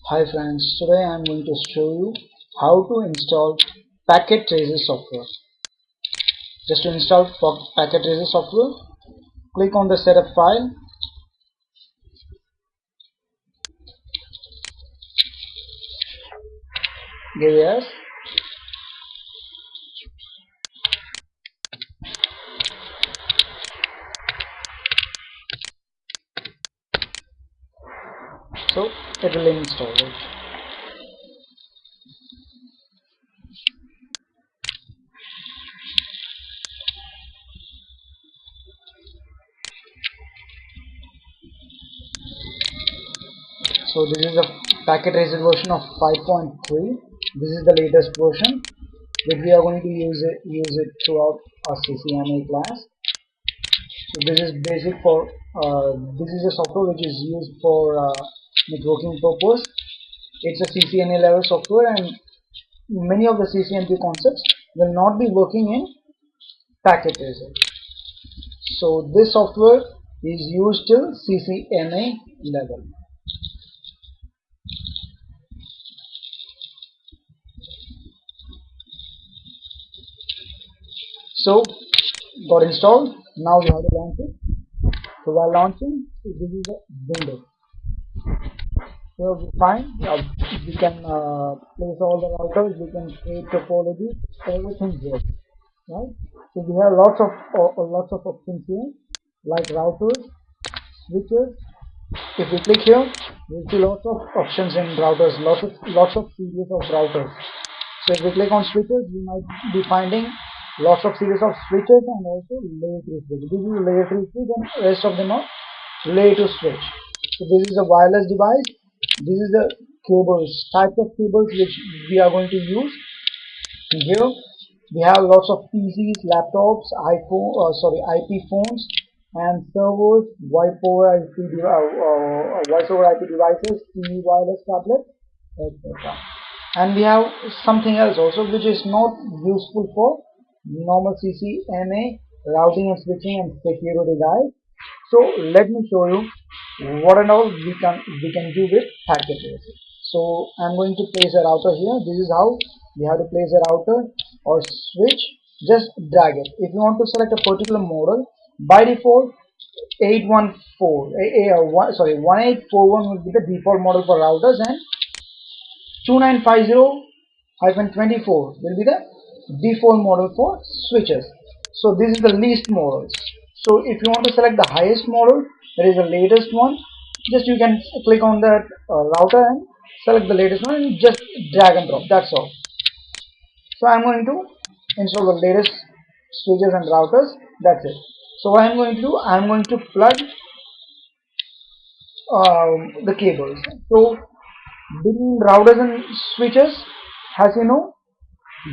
Hi friends, today I am going to show you how to install packettracer software. Just to install packettracer software, click on the setup file. Give yes. So it will install it. So this is the packettracer version of 5.3. This is the latest version which we are going to use it throughout our CCNA class. So this is basic for this is a software which is used for networking purpose. It's a CCNA level software, and many of the CCNP concepts will not be working in packettracer. So this software is used till CCNA level. So got installed. Now we have to launch it. So while launching, this is the window. So fine, we can place all the routers, we can create topology, everything here, right? So we have lots of options here, like routers, switches. If we click here, we'll see lots of options in routers, lots of series of routers. So if we click on switches, we might be finding lots of series of switches and also layer 3 switch. This is a layer 3 switch and rest of them are layer 2 switch. So this is a wireless device. This is the cables, type of cables which we are going to use. Here we have lots of PCs, laptops, IP phones, and servers, voice over IP devices, TV, wireless tablets, etc. And we have something else also which is not useful for normal CCNA routing and switching and security guys. So let me show you what and all we can do with packet tracer. So I'm going to place a router here. This is how we have to place a router or switch. Just drag it. If you want to select a particular model, by default 1841 will be the default model for routers, and 2950-24 will be the default model for switches. So this is the least models. So if you want to select the highest model, that is the latest one, just you can click on that router and select the latest one and just drag and drop. That's all. So I'm going to install the latest switches and routers. That's it. So what I'm going to do, I'm going to plug the cables. So between routers and switches, as you know,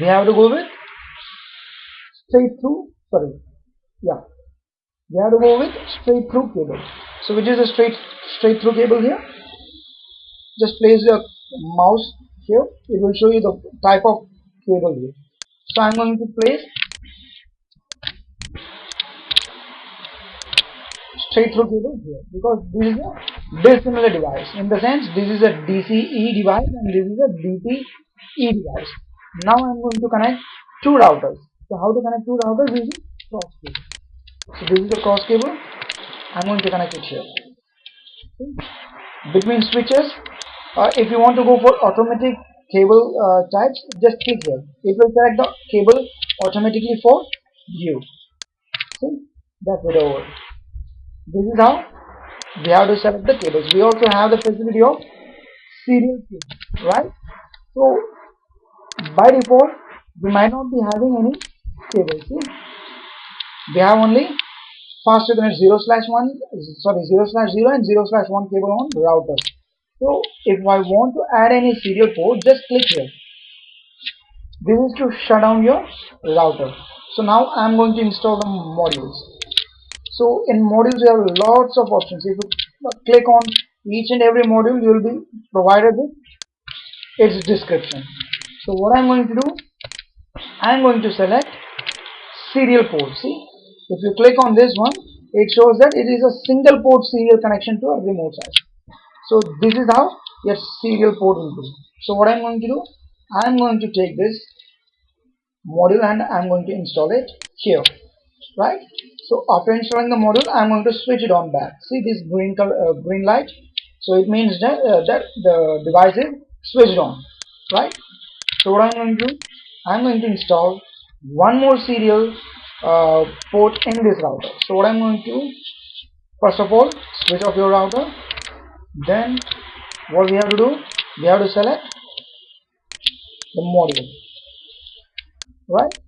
we have to go with straight through. Sorry, yeah, we have to go with straight through cable. So which is a straight through cable here? Just place your mouse here. It will show you the type of cable here. So I'm going to place straight through cable here because this is a dissimilar device. In the sense, this is a DCE device and this is a DPE device. Now I'm going to connect two routers. So how to connect two routers? This is cross cable. So this is the cross cable. I'm going to connect it here. Between switches, if you want to go for automatic cable types, just click here. It will select the cable automatically for you. See, that's it over. This is how we have to select the cables. We also have the facility of serial cable, right? So by default, we might not be having any cables. See, we have only fast Ethernet 0/1 and 0/1 cable on router. So if I want to add any serial port, just click here. This is to shut down your router. So now I'm going to install the modules. So in modules you have lots of options. If you click on each and every module, you will be provided with its description. So what I'm going to do, I'm going to select serial port. See, if you click on this one, it shows that it is a single port serial connection to a remote site. So this is how your serial port input. So what I'm going to do, I'm going to take this module and I'm going to install it here, right? So after installing the module, I'm going to switch it on back. See this green color, green light, so it means that that the device is switched on, right? So what I'm going to do, I'm going to install one more serial port in this router. So what I'm going to do, first of all, switch off your router. Then what we have to do, we have to select the module, right?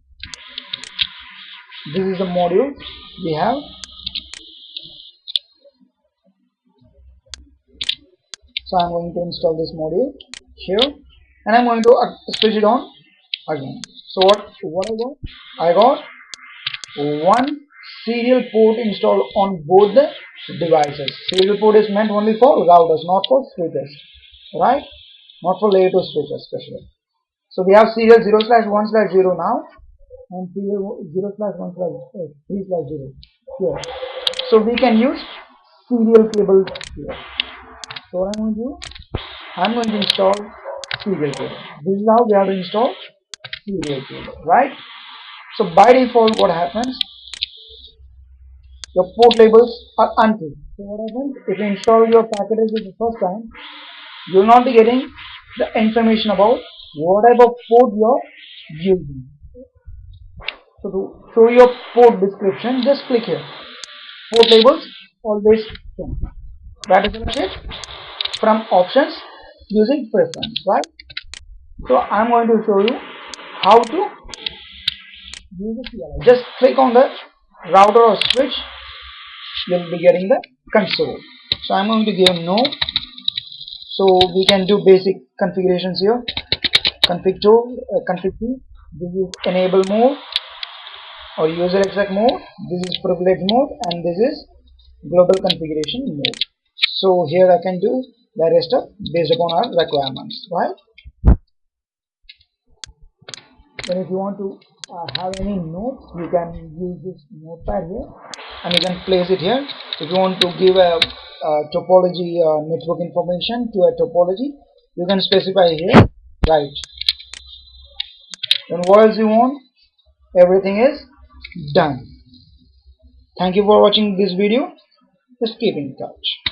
This is the module we have. So I'm going to install this module here, and I'm going to switch it on again. So what I got one serial port installed on both the devices. Serial port is meant only for routers, not for switches, right? Not for layer 2 switches especially. So we have serial 0/1/0 now, and serial 0/1/3/0 here. So we can use serial cable here. So what I'm going to do, I'm going to install serial cable. This is how we have to install serial cable, right? So by default, what happens? Your port labels are unfilled. So what happens? If you install your packettracer the first time, you will not be getting the information about what type of port you are using. So to show your port description, just click here. Port labels always shown. That is it from options using preference, right? So I'm going to show you how to use the CLI. Just click on the router or switch, you'll be getting the console. So I'm going to give no. So we can do basic configurations here. Config to config key. This is enable mode or user exec mode. This is privilege mode, and this is global configuration mode. So here I can do various stuff based upon our requirements, right? Then if you want to have any notes, you can use this notepad here, and you can place it here. If you want to give a topology network information to a topology, you can specify here, right? Then what else you want? Everything is done. Thank you for watching this video. Just keep in touch.